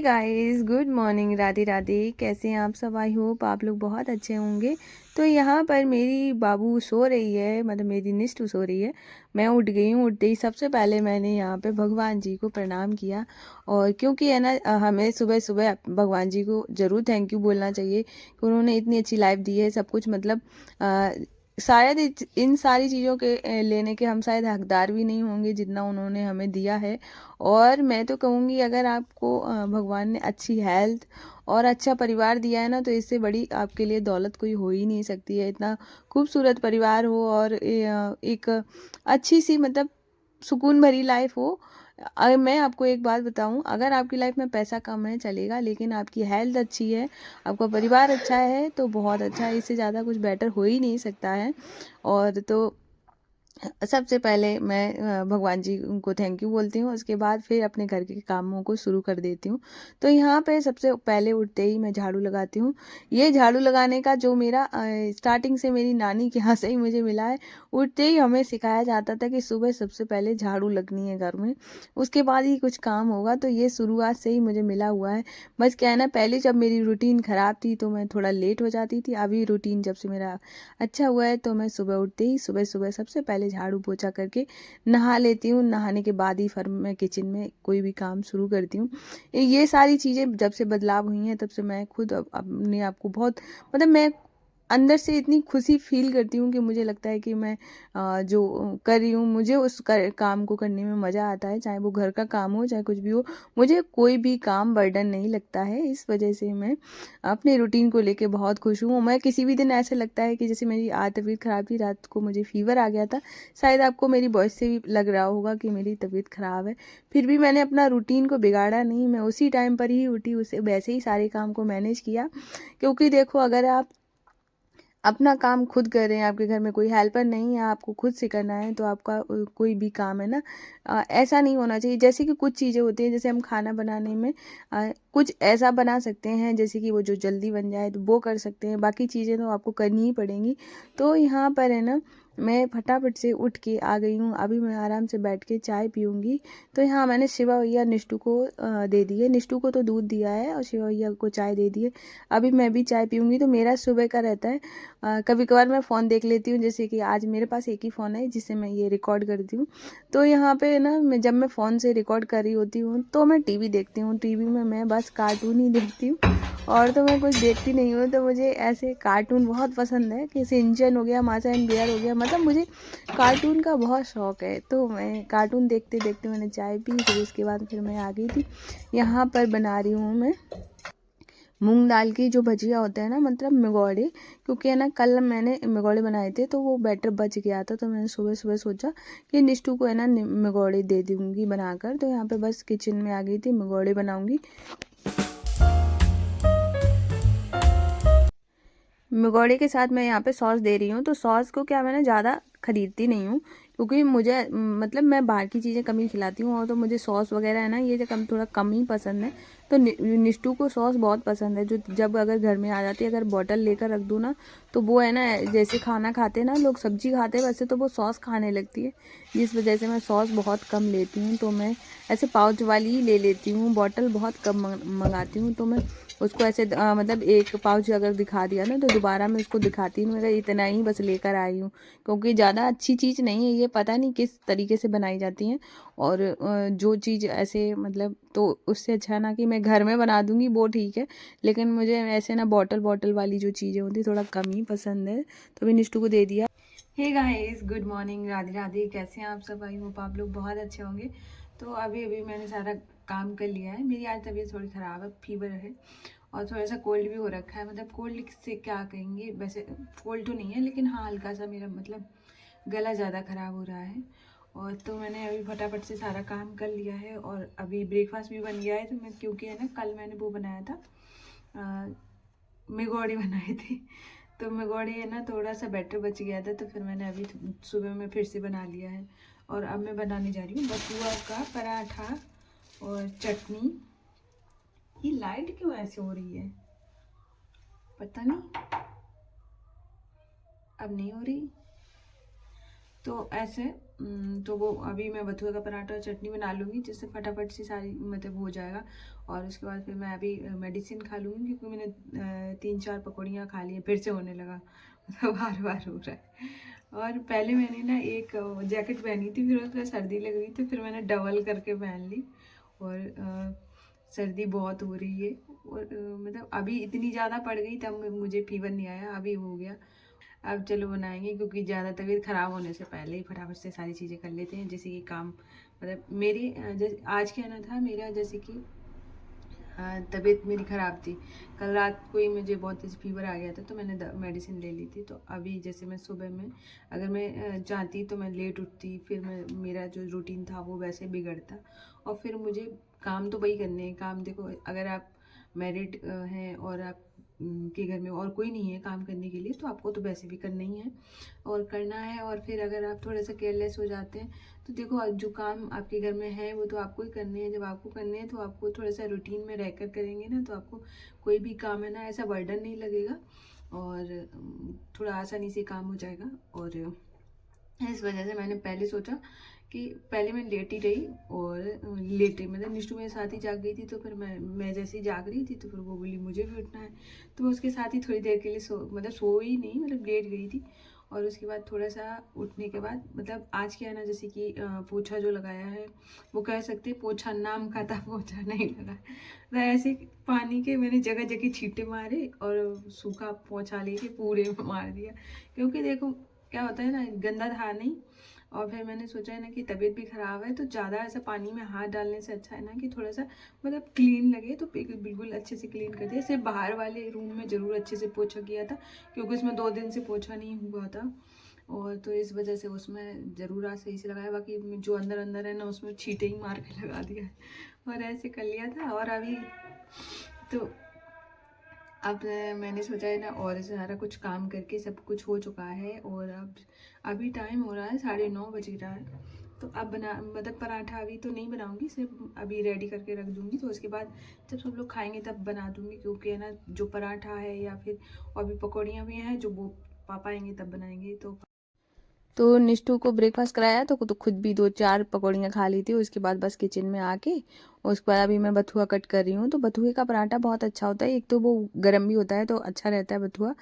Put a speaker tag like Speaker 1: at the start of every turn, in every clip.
Speaker 1: Guys, good morning, Radhe Radhe. कैसे हैं आप सब? आई होप आप लोग बहुत अच्छे होंगे। तो यहाँ पर मेरी बाबू सो रही है, मतलब मेरी निष्ठू सो रही है। मैं उठ गई हूँ। उठते ही सबसे पहले मैंने यहाँ पे भगवान जी को प्रणाम किया। और क्योंकि है ना, हमें सुबह सुबह भगवान जी को ज़रूर थैंक यू बोलना चाहिए कि उन्होंने इतनी अच्छी लाइफ दी है। सब कुछ मतलब शायद इन सारी चीज़ों के लेने के हम शायद हकदार भी नहीं होंगे जितना उन्होंने हमें दिया है। और मैं तो कहूँगी, अगर आपको भगवान ने अच्छी हेल्थ और अच्छा परिवार दिया है ना, तो इससे बड़ी आपके लिए दौलत कोई हो ही नहीं सकती है। इतना खूबसूरत परिवार हो और एक अच्छी सी मतलब सुकून भरी लाइफ हो। मैं आपको एक बात बताऊं, अगर आपकी लाइफ में पैसा कम है चलेगा, लेकिन आपकी हेल्थ अच्छी है, आपका परिवार अच्छा है, तो बहुत अच्छा है। इससे ज़्यादा कुछ बेटर हो ही नहीं सकता है। और तो सबसे पहले मैं भगवान जी को थैंक यू बोलती हूँ। उसके बाद फिर अपने घर के कामों को शुरू कर देती हूँ। तो यहाँ पे सबसे पहले उठते ही मैं झाड़ू लगाती हूँ। ये झाड़ू लगाने का जो मेरा स्टार्टिंग से मेरी नानी के यहाँ से ही मुझे मिला है। उठते ही हमें सिखाया जाता था कि सुबह सबसे पहले झाड़ू लगनी है घर में, उसके बाद ही कुछ काम होगा। तो ये शुरुआत से ही मुझे मिला हुआ है। बस क्या है ना, पहले जब मेरी रूटीन ख़राब थी तो मैं थोड़ा लेट हो जाती थी। अभी रूटीन जब से मेरा अच्छा हुआ है तो मैं सुबह उठते ही सुबह सुबह सबसे पहले झाड़ू पोछा करके नहा लेती हूँ। नहाने के बाद ही फिर मैं किचन में कोई भी काम शुरू करती हूँ। ये सारी चीज़ें जब से बदलाव हुई हैं तब से मैं खुद अपने आप को बहुत मतलब मैं अंदर से इतनी खुशी फील करती हूँ कि मुझे लगता है कि मैं जो कर रही हूँ, मुझे उस काम को करने में मज़ा आता है। चाहे वो घर का काम हो, चाहे कुछ भी हो, मुझे कोई भी काम बर्डन नहीं लगता है। इस वजह से मैं अपने रूटीन को लेके बहुत खुश हूँ। मैं किसी भी दिन ऐसे लगता है कि जैसे मेरी आज तबीयत ख़राब थी, रात को मुझे फीवर आ गया था। शायद आपको मेरी वॉइस से भी लग रहा होगा कि मेरी तबीयत ख़राब है। फिर भी मैंने अपना रूटीन को बिगाड़ा नहीं, मैं उसी टाइम पर ही उठी, उसे वैसे ही सारे काम को मैनेज किया। क्योंकि देखो, अगर आप अपना काम खुद कर रहे हैं, आपके घर में कोई हेल्पर नहीं है, आपको खुद से करना है, तो आपका कोई भी काम है ना, ऐसा नहीं होना चाहिए। जैसे कि कुछ चीज़ें होती हैं, जैसे हम खाना बनाने में कुछ ऐसा बना सकते हैं जैसे कि वो जो जल्दी बन जाए तो वो कर सकते हैं, बाकी चीज़ें तो आपको करनी ही पड़ेंगी। तो यहाँ पर है ना, मैं फटाफट से उठ के आ गई हूँ। अभी मैं आराम से बैठ के चाय पीऊँगी। तो यहाँ मैंने शिवा भैया निष्ठू को दे दी है। निष्ठू को तो दूध दिया है और शिवा भैया को चाय दे दी है। अभी मैं भी चाय पीऊँगी। तो मेरा सुबह का रहता है, कभी कभार मैं फ़ोन देख लेती हूँ। जैसे कि आज मेरे पास एक ही फ़ोन है जिससे मैं ये रिकॉर्ड करती हूँ। तो यहाँ पे ना, जब मैं फ़ोन से रिकॉर्ड कर रही होती हूँ तो मैं टीवी देखती हूँ। टीवी में मैं बस कार्टून ही देखती हूँ, और तो मैं कुछ देखती नहीं हूँ। तो मुझे ऐसे कार्टून बहुत पसंद है, कि सिंचन हो गया, माचा एंड बियर हो गया, मतलब मुझे कार्टून का बहुत शौक है। तो मैं कार्टून देखते देखते मैंने चाय पी। फिर उसके बाद फिर मैं आ गई थी। यहाँ पर बना रही हूँ मैं मूंग दाल की जो भजिया होता है ना, मतलब मिगोड़े। क्योंकि है ना, कल मैंने मिगोड़े बनाए थे तो वो बैटर बच गया था। तो मैंने सुबह सुबह सोचा कि निष्ठू को है ना मिगोड़े दे दूँगी बनाकर। तो यहाँ पे बस किचन में आ गई थी, मिगोड़े बनाऊँगी। मिगोड़े के साथ मैं यहाँ पे सॉस दे रही हूँ। तो सॉस को क्या, मैं ना ज़्यादा खरीदती नहीं हूँ, क्योंकि मुझे मतलब मैं बाहर की चीज़ें कम ही खिलाती हूँ। और तो मुझे सॉस वगैरह है ना, ये जो कम थोड़ा कम ही पसंद है। तो निष्ठू को सॉस बहुत पसंद है, जो जब अगर घर में आ जाती है, अगर बॉटल लेकर रख दूँ ना, तो वो है ना, जैसे खाना खाते ना लोग, सब्जी खाते हैं, वैसे तो वो सॉस खाने लगती है। जिस वजह से मैं सॉस बहुत कम लेती हूँ। तो मैं ऐसे पाउच वाली ही ले लेती हूँ, बॉटल बहुत कम मंगाती हूँ। तो मैं उसको ऐसे मतलब एक पाउच अगर दिखा दिया ना, तो दोबारा मैं उसको दिखाती हूँ, मेरा इतना ही बस लेकर आई हूँ। क्योंकि ज़्यादा अच्छी चीज़ नहीं है ये, पता नहीं किस तरीके से बनाई जाती हैं। और जो चीज़ ऐसे मतलब, तो उससे अच्छा ना कि मैं घर में बना दूँगी, वो ठीक है। लेकिन मुझे ऐसे ना बॉटल बॉटल वाली जो चीज़ें होती थोड़ा कम ही पसंद है। तो मैं निष्ठू को दे दिया। Hey guys, good morning, Radhe Radhe. कैसे हैं आप सब? आई होप आप लोग बहुत अच्छे होंगे। तो अभी अभी मैंने सारा काम कर लिया है। मेरी आज तबीयत थोड़ी ख़राब है, फीवर है, और थोड़ा सा कोल्ड भी हो रखा है। मतलब कोल्ड से क्या कहेंगे, वैसे कोल्ड तो नहीं है, लेकिन हाँ हल्का सा मेरा मतलब गला ज़्यादा ख़राब हो रहा है। और तो मैंने अभी फटाफट से सारा काम कर लिया है, और अभी ब्रेकफास्ट भी बन गया है। तो मैं, क्योंकि है ना, कल मैंने वो बनाया था, मिगोड़ी बनाए थे। तो मिगोड़ी है ना, थोड़ा सा बैटर बच गया था, तो फिर मैंने अभी सुबह में फिर से बना लिया है। और अब मैं बनाने जा रही हूँ बथुआ का पराठा और चटनी। ये लाइट क्यों ऐसे हो रही है, पता नहीं, अब नहीं हो रही। तो ऐसे तो वो अभी मैं बथुआ का पराठा और चटनी बना लूँगी, जिससे फटाफट से सारी मतलब हो जाएगा। और उसके बाद फिर मैं अभी मेडिसिन खा लूँगी, क्योंकि मैंने 3-4 पकौड़ियाँ खा ली हैं, फिर से होने लगा मतलब बार-बार हो रहा है। और पहले मैंने ना एक जैकेट पहनी थी, फिर उसमें सर्दी लग रही थी, फिर मैंने डबल करके पहन ली। और सर्दी बहुत हो रही है। और मतलब अभी इतनी ज़्यादा पड़ गई तब मुझे फीवर नहीं आया, अभी हो गया। अब चलो बनाएंगे, क्योंकि ज़्यादा तबीयत ख़राब होने से पहले ही फटाफट से सारी चीज़ें कर लेते हैं। जैसे कि काम मतलब मेरी जैसे आज क्या ना था मेरा, जैसे कि तबीयत मेरी ख़राब थी। कल रात को ही मुझे बहुत तेज़ फीवर आ गया था, तो मैंने मेडिसिन ले ली थी। तो अभी जैसे मैं सुबह में अगर मैं चाहती तो मैं लेट उठती, फिर मैं मेरा जो रूटीन था वो वैसे बिगड़ता। और फिर मुझे काम तो वही करने हैं। काम देखो, अगर आप मैरिड हैं और आप के घर में और कोई नहीं है काम करने के लिए, तो आपको तो वैसे भी करना ही है और करना है। और फिर अगर आप थोड़ा सा केयरलेस हो जाते हैं, तो देखो जो काम आपके घर में है वो तो आपको ही करने हैं। जब आपको करने हैं तो आपको थोड़ा सा रूटीन में रहकर करेंगे ना, तो आपको कोई भी काम है ना ऐसा बर्डन नहीं लगेगा, और थोड़ा आसानी से काम हो जाएगा। और इस वजह से मैंने पहले सोचा कि पहले मैं लेटी रही, और लेटे मतलब निष्ठू मेरे साथ ही जाग गई थी। तो फिर मैं जैसे ही जाग रही थी, तो फिर वो बोली मुझे भी उठना है, तो मैं उसके साथ ही थोड़ी देर के लिए सो ही नहीं, मतलब लेट गई थी। और उसके बाद थोड़ा सा उठने के बाद मतलब आज क्या है ना, जैसे कि पोछा जो लगाया है, वो कह सकते हैं पोछा नाम का था, पोछा नहीं लगा। तो ऐसे पानी के मैंने जगह जगह छींटे मारे और सूखा पोछा लेके पूरे में मार दिया, क्योंकि देखो क्या होता है ना, गंदा था नहीं। और फिर मैंने सोचा है ना कि तबीयत भी ख़राब है, तो ज़्यादा ऐसा पानी में हाथ डालने से अच्छा है ना कि थोड़ा सा मतलब क्लीन लगे, तो बिल्कुल अच्छे से क्लीन कर दिया। सिर्फ बाहर वाले रूम में ज़रूर अच्छे से पोछा किया था, क्योंकि उसमें 2 दिन से पोछा नहीं हुआ था। और तो इस वजह से उसमें ज़रूर आज सही से लगाया, बाकी जो अंदर अंदर है ना उसमें छींटे ही मार के लगा दिया है। और ऐसे कर लिया था। और अभी तो अब मैंने सोचा है ना, और सारा कुछ काम करके सब कुछ हो चुका है, और अब अभी टाइम हो रहा है 9:30 बज रहा है। तो अब बना मतलब पराठा अभी तो नहीं बनाऊंगी, सिर्फ अभी रेडी करके रख दूंगी। तो उसके बाद जब सब लोग खाएंगे तब बना दूंगी, क्योंकि है ना जो पराठा है या फिर और भी पकौड़ियाँ भी हैं जो वो पापा आएंगे तब बनाएंगे। तो निष्ठू को ब्रेकफास्ट कराया, तो खुद भी 2-4 पकौड़ियाँ खा ली थी। उसके बाद बस किचन में आके उसके बाद अभी मैं बथुआ कट कर रही हूँ। तो बथुए का पराठा बहुत अच्छा होता है, एक तो वो गर्म भी होता है तो अच्छा रहता है बथुआ,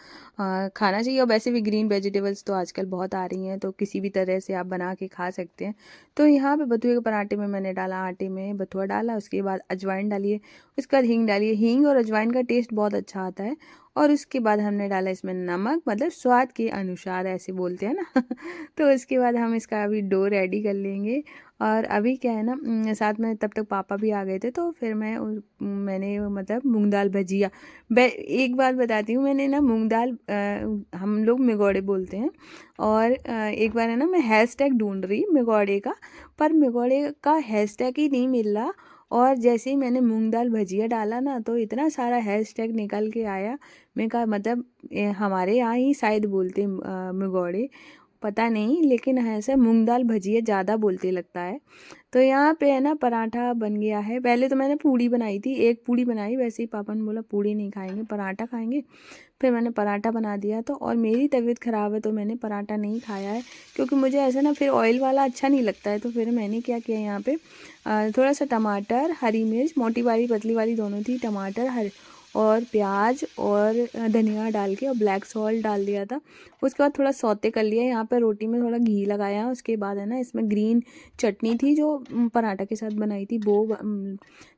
Speaker 1: खाना चाहिए। और वैसे भी ग्रीन वेजिटेबल्स तो आजकल बहुत आ रही हैं, तो किसी भी तरह से आप बना के खा सकते हैं। तो यहाँ पे बथुए के पराठे में मैंने डाला, आटे में बथुआ डाला, उसके बाद अजवाइन डालिए, उसके बाद हींग डालिए। हींग और अजवाइन का टेस्ट बहुत अच्छा आता है। और उसके बाद हमने डाला इसमें नमक, मतलब स्वाद के अनुसार ऐसे बोलते हैं ना तो उसके बाद हम इसका अभी डो रेडी कर लेंगे। और अभी क्या है ना, साथ में तब तक पापा भी आ गए थे, तो फिर मैंने मतलब मूंग दाल भजिया, एक बात बताती हूँ, मैंने ना मूंग दाल हम लोग मिगोड़े बोलते हैं। और एक बार है ना मैं हैशटैग ढूंढ रही मिगोड़े का, पर मिगोड़े का हैशटैग ही नहीं मिल रहा। और जैसे ही मैंने मूंग दाल भजिया डाला ना, तो इतना सारा हैशटैग निकल के आया। मैं कहा मतलब हमारे यहाँ ही शायद बोलते हैं मिगोड़े, पता नहीं, लेकिन ऐसे मूंग दाल भजिया ज़्यादा बोलते लगता है। तो यहाँ पे है ना पराठा बन गया है। पहले तो मैंने पूड़ी बनाई थी, एक पूड़ी बनाई, वैसे ही पापा ने बोला पूड़ी नहीं खाएंगे पराठा खाएंगे, फिर मैंने पराठा बना दिया। तो और मेरी तबीयत ख़राब है तो मैंने पराठा नहीं खाया है, क्योंकि मुझे ऐसा ना फिर ऑयल वाला अच्छा नहीं लगता है। तो फिर मैंने क्या किया, यहाँ पे थोड़ा सा टमाटर, हरी मिर्च, मोटी वाली पतली वाली दोनों थी, टमाटर और प्याज और धनिया डाल के और ब्लैक सॉल्ट डाल दिया था। उसके बाद थोड़ा सौते कर लिया। यहाँ पे रोटी में थोड़ा घी लगाया। उसके बाद है ना इसमें ग्रीन चटनी थी जो पराठा के साथ बनाई थी, वो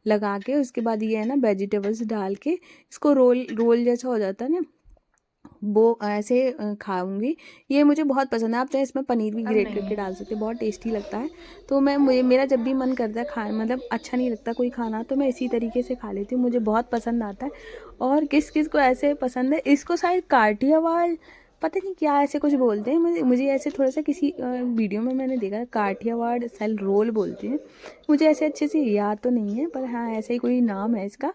Speaker 1: लगा के उसके बाद ये है ना वेजिटेबल्स डाल के इसको रोल रोल जैसा हो जाता है ना, वो ऐसे खाऊंगी। ये मुझे बहुत पसंद है। आप चाहे इसमें पनीर भी ग्रेट करके डाल सकते हैं, बहुत टेस्टी लगता है। तो मेरा जब भी मन करता है मतलब अच्छा नहीं लगता कोई खाना, तो मैं इसी तरीके से खा लेती हूँ, मुझे बहुत पसंद आता है। और किस किस को ऐसे पसंद है, इसको शायद काठियावाड़ पता नहीं क्या ऐसे कुछ बोलते हैं। मुझे ऐसे थोड़ा सा किसी वीडियो में मैंने देखा, काठियावाड़ सेल रोल बोलते हैं। मुझे ऐसे अच्छे से याद तो नहीं है, पर हाँ ऐसे ही कोई नाम है इसका।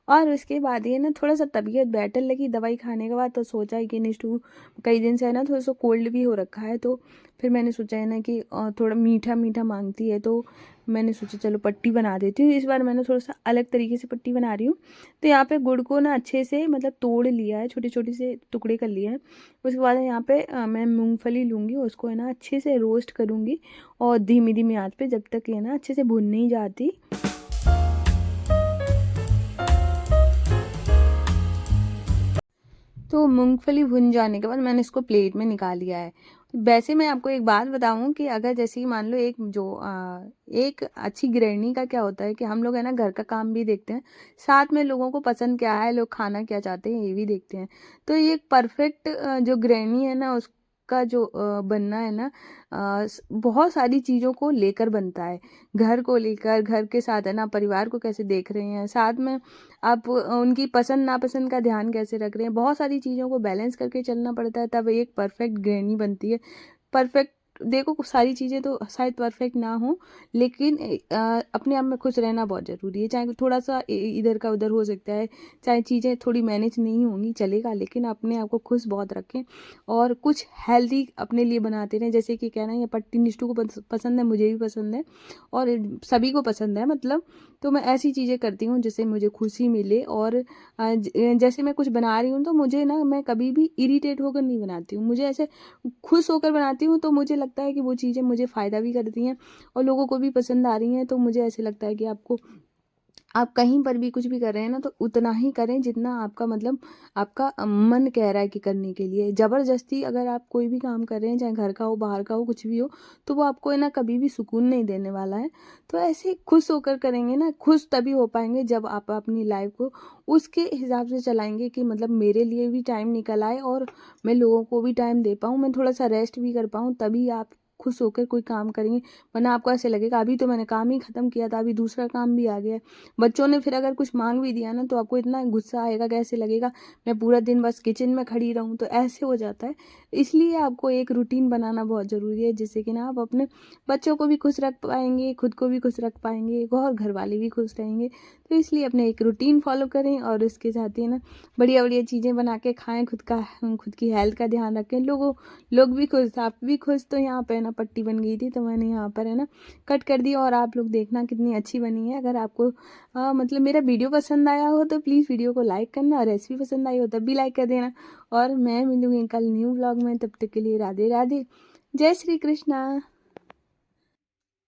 Speaker 1: और उसके बाद ये ना थोड़ा सा तबीयत बेटर लगी दवाई खाने के बाद, तो सोचा है कि निष्ठू कई दिन से है ना थोड़ा सा कोल्ड भी हो रखा है, तो फिर मैंने सोचा है ना कि थोड़ा मीठा मीठा मांगती है, तो मैंने सोचा चलो पट्टी बना देती हूँ। इस बार मैंने थोड़ा सा अलग तरीके से पट्टी बना रही हूँ। तो यहाँ पे गुड़ को ना अच्छे से मतलब तोड़ लिया है, छोटे छोटे से टुकड़े कर लिए हैं। उसके बाद यहाँ पे मैं मूंगफली लूँगी, उसको है ना अच्छे से रोस्ट करूँगी और धीमी धीमी आंच पे, जब तक ये ना अच्छे से भुन नहीं जाती। तो मूंगफली भुन जाने के बाद मैंने इसको प्लेट में निकाल लिया है। वैसे मैं आपको एक बात बताऊं कि अगर जैसे कि मान लो एक अच्छी गृहिणी का क्या होता है कि हम लोग है ना घर का काम भी देखते हैं, साथ में लोगों को पसंद क्या है, लोग खाना क्या चाहते हैं, ये भी देखते हैं। तो ये एक परफेक्ट जो गृहिणी है ना उसका जो बनना है ना बहुत सारी चीज़ों को लेकर बनता है। घर को लेकर, घर के साथ है ना परिवार को कैसे देख रहे हैं, साथ में आप उनकी पसंद नापसंद का ध्यान कैसे रख रहे हैं, बहुत सारी चीज़ों को बैलेंस करके चलना पड़ता है, तब एक परफेक्ट गृहिणी बनती है। परफेक्ट देखो कुछ सारी चीज़ें तो शायद परफेक्ट ना हो, लेकिन अपने आप में खुश रहना बहुत ज़रूरी है। चाहे थोड़ा सा इधर का उधर हो सकता है, चाहे चीज़ें थोड़ी मैनेज नहीं होंगी चलेगा, लेकिन अपने आप को खुश बहुत रखें और कुछ हेल्दी अपने लिए बनाते रहें। जैसे कि कहना ये पट्टी निष्ठू को पसंद है, मुझे भी पसंद है और सभी को पसंद है मतलब। तो मैं ऐसी चीज़ें करती हूँ जिससे मुझे खुशी मिले। और जैसे मैं कुछ बना रही हूँ तो मुझे ना, मैं कभी भी इरिटेट होकर नहीं बनाती हूँ, मुझे ऐसे खुश होकर बनाती हूँ। तो मुझे लगता है कि वो चीज़ें मुझे फ़ायदा भी करती हैं और लोगों को भी पसंद आ रही हैं। तो मुझे ऐसे लगता है कि आप कहीं पर भी कुछ भी कर रहे हैं ना, तो उतना ही करें जितना आपका मतलब आपका मन कह रहा है कि करने के लिए। ज़बरदस्ती अगर आप कोई भी काम कर रहे हैं, चाहे घर का हो बाहर का हो कुछ भी हो, तो वो आपको है ना कभी भी सुकून नहीं देने वाला है। तो ऐसे खुश होकर करेंगे ना, खुश तभी हो पाएंगे जब आप अपनी लाइफ को उसके हिसाब से चलाएंगे कि मतलब मेरे लिए भी टाइम निकल आए और मैं लोगों को भी टाइम दे पाऊँ, मैं थोड़ा सा रेस्ट भी कर पाऊँ, तभी आप खुश होकर कोई काम करेंगे। वरना आपको ऐसे लगेगा अभी तो मैंने काम ही ख़त्म किया था, अभी दूसरा काम भी आ गया है। बच्चों ने फिर अगर कुछ मांग भी दिया ना, तो आपको इतना गुस्सा आएगा, कैसे लगेगा मैं पूरा दिन बस किचन में खड़ी रहूं, तो ऐसे हो जाता है। इसलिए आपको एक रूटीन बनाना बहुत ज़रूरी है, जिससे कि ना आप अपने बच्चों को भी खुश रख पाएंगे, खुद को भी खुश रख पाएंगे और घर वाले भी खुश रहेंगे। तो इसलिए अपने एक रूटीन फॉलो करें और उसके साथ ही ना बढ़िया बढ़िया चीज़ें बना के खाएं, खुद की हेल्थ का ध्यान रखें, लोग भी खुश, आप भी खुश। तो यहाँ पे ना पट्टी बन गई थी, तो मैंने यहाँ पर है ना कट कर दी और आप लोग देखना कितनी अच्छी बनी है। अगर आपको मतलब मेरा वीडियो पसंद आया हो तो प्लीज़ वीडियो को लाइक करना, और रेसिपी पसंद आई हो तब भी लाइक कर देना। और मैं मिलूँगी कल न्यू व्लॉग में, तब तक के लिए राधे राधे, जय श्री कृष्णा।